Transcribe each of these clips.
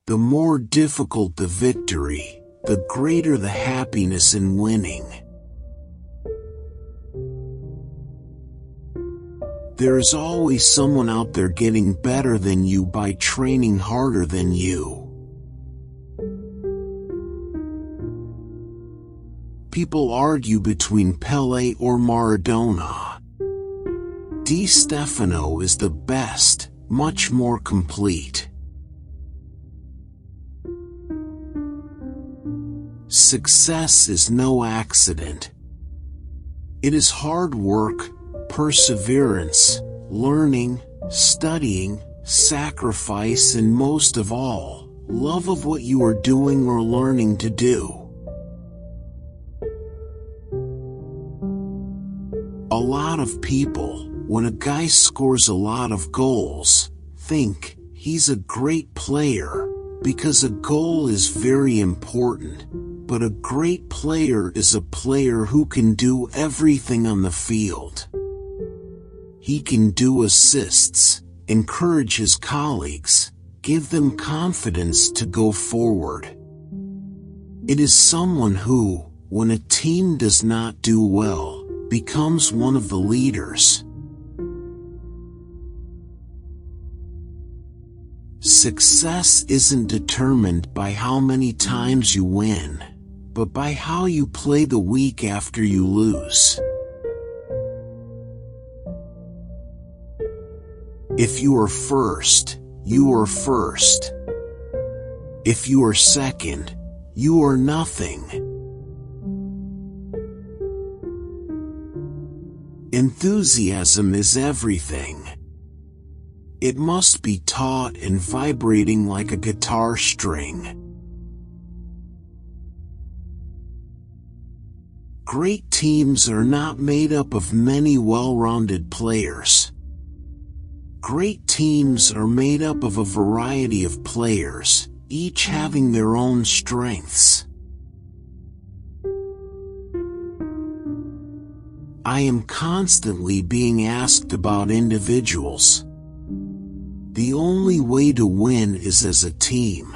The more difficult the victory, the greater the happiness in winning. There is always someone out there getting better than you by training harder than you. People argue between Pele or Maradona. Di Stefano is the best, much more complete. Success is no accident. It is hard work, perseverance, learning, studying, sacrifice, and most of all, love of what you are doing or learning to do. A lot of people, when a guy scores a lot of goals, think he's a great player, because a goal is very important. But a great player is a player who can do everything on the field. He can do assists, encourage his colleagues, give them confidence to go forward. It is someone who, when a team does not do well, becomes one of the leaders. Success isn't determined by how many times you win, but by how you play the week after you lose. If you are first, you are first. If you are second, you are nothing. Enthusiasm is everything. It must be taught and vibrating like a guitar string. Great teams are not made up of many well-rounded players. Great teams are made up of a variety of players, each having their own strengths. I am constantly being asked about individuals. The only way to win is as a team.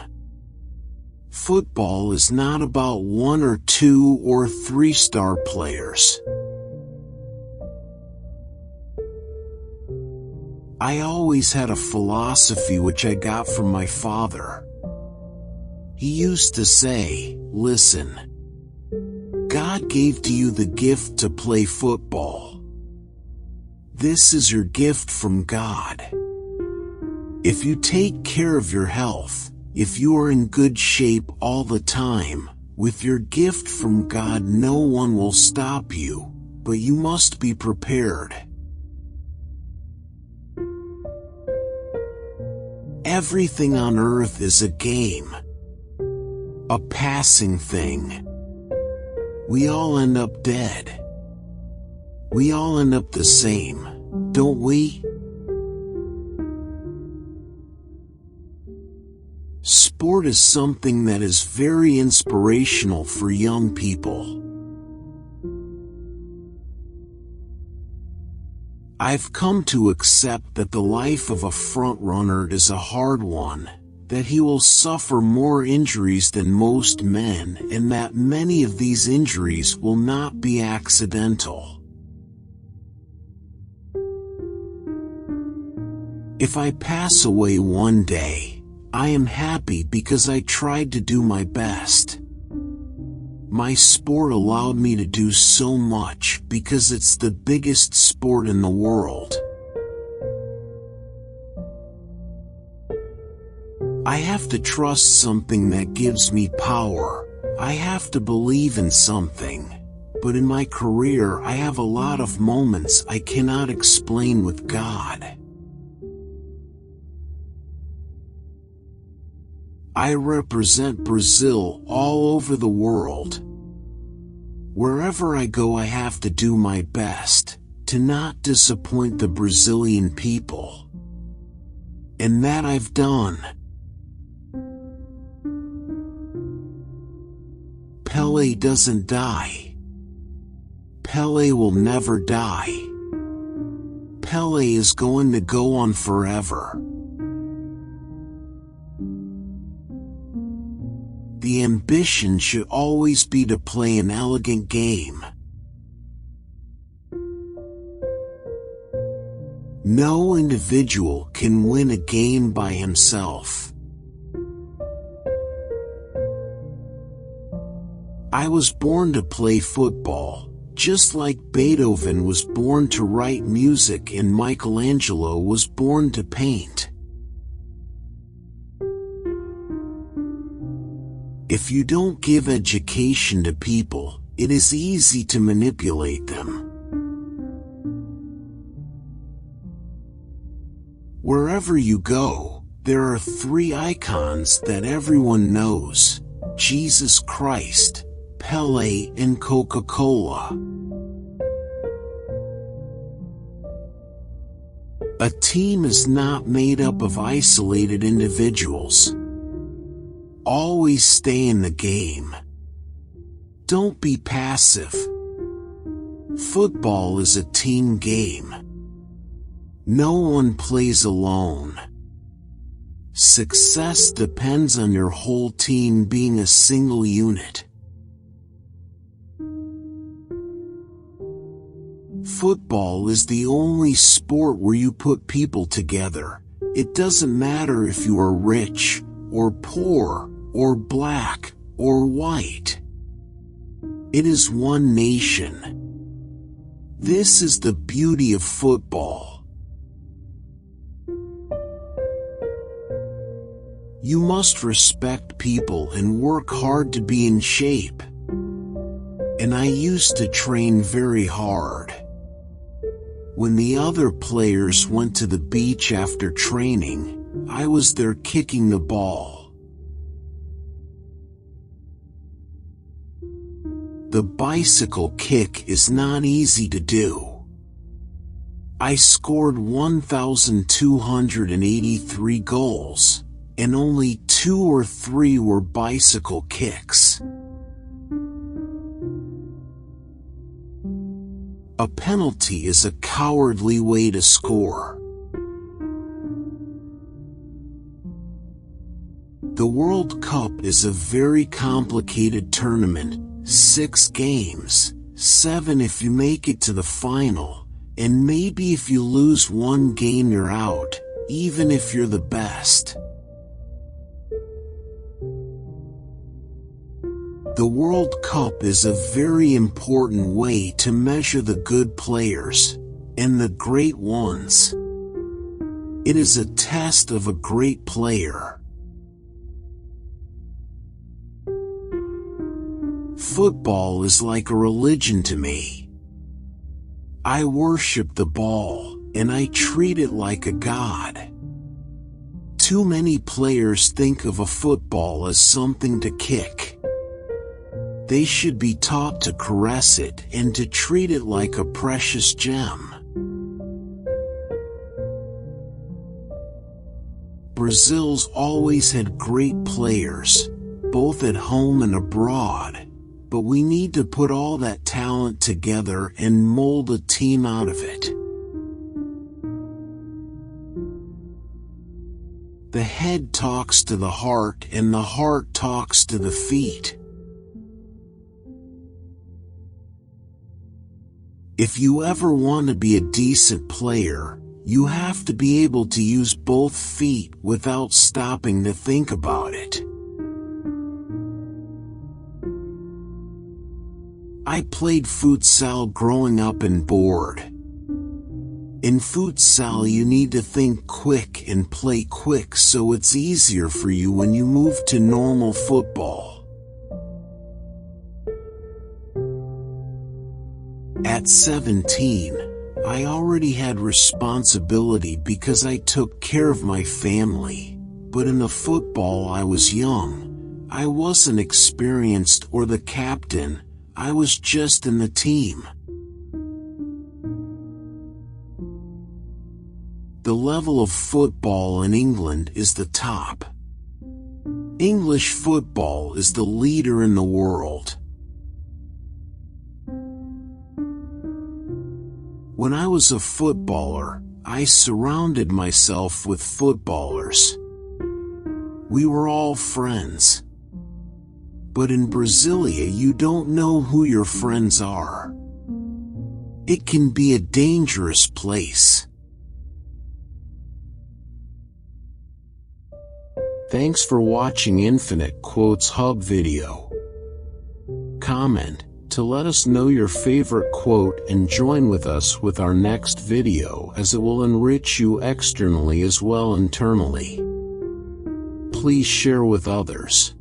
Football is not about 1 or 2 or 3-star players. I always had a philosophy which I got from my father. He used to say, "Listen, God gave to you the gift to play football. This is your gift from God. If you take care of your health, if you are in good shape all the time, with your gift from God, no one will stop you, but you must be prepared." Everything on earth is a game. A passing thing. We all end up dead. We all end up the same, don't we? Sport is something that is very inspirational for young people. I've come to accept that the life of a front-runner is a hard one, that he will suffer more injuries than most men, and that many of these injuries will not be accidental. If I pass away one day, I am happy because I tried to do my best. My sport allowed me to do so much because it's the biggest sport in the world. I have to trust something that gives me power. I have to believe in something. But in my career, I have a lot of moments I cannot explain with God. I represent Brazil all over the world. Wherever I go, I have to do my best to not disappoint the Brazilian people. And that I've done. Pele doesn't die. Pele will never die. Pele is going to go on forever. The ambition should always be to play an elegant game. No individual can win a game by himself. I was born to play football, just like Beethoven was born to write music and Michelangelo was born to paint. If you don't give education to people, it is easy to manipulate them. Wherever you go, there are three icons that everyone knows: Jesus Christ, Pele, and Coca-Cola. A team is not made up of isolated individuals. Always stay in the game. Don't be passive. Football is a team game. No one plays alone. Success depends on your whole team being a single unit. Football is the only sport where you put people together. It doesn't matter if you are rich, or poor, or black, or white. It is one nation. This is the beauty of football. You must respect people and work hard to be in shape. And I used to train very hard. When the other players went to the beach after training, I was there kicking the ball. The bicycle kick is not easy to do. I scored 1,283 goals, and only 2 or 3 were bicycle kicks. A penalty is a cowardly way to score. The World Cup is a very complicated tournament, 6 games, 7 if you make it to the final, and maybe if you lose 1 game you're out, even if you're the best. The World Cup is a very important way to measure the good players, and the great ones. It is a test of a great player. Football is like a religion to me. I worship the ball, and I treat it like a god. Too many players think of a football as something to kick. They should be taught to caress it and to treat it like a precious gem. Brazil's always had great players, both at home and abroad, but we need to put all that talent together and mold a team out of it. The head talks to the heart and the heart talks to the feet. If you ever want to be a decent player, you have to be able to use both feet without stopping to think about it. I played futsal growing up and bored. In futsal you need to think quick and play quick, so it's easier for you when you move to normal football. At 17, I already had responsibility because I took care of my family, but in the football I was young. I wasn't experienced or the captain, I was just in the team. The level of football in England is the top. English football is the leader in the world. When I was a footballer, I surrounded myself with footballers. We were all friends. But in Brasilia you don't know who your friends are. It can be a dangerous place. Thanks for watching Infinite Quotes Hub video. Comment to let us know your favorite quote and join with us with our next video, as it will enrich you externally as well internally. Please share with others.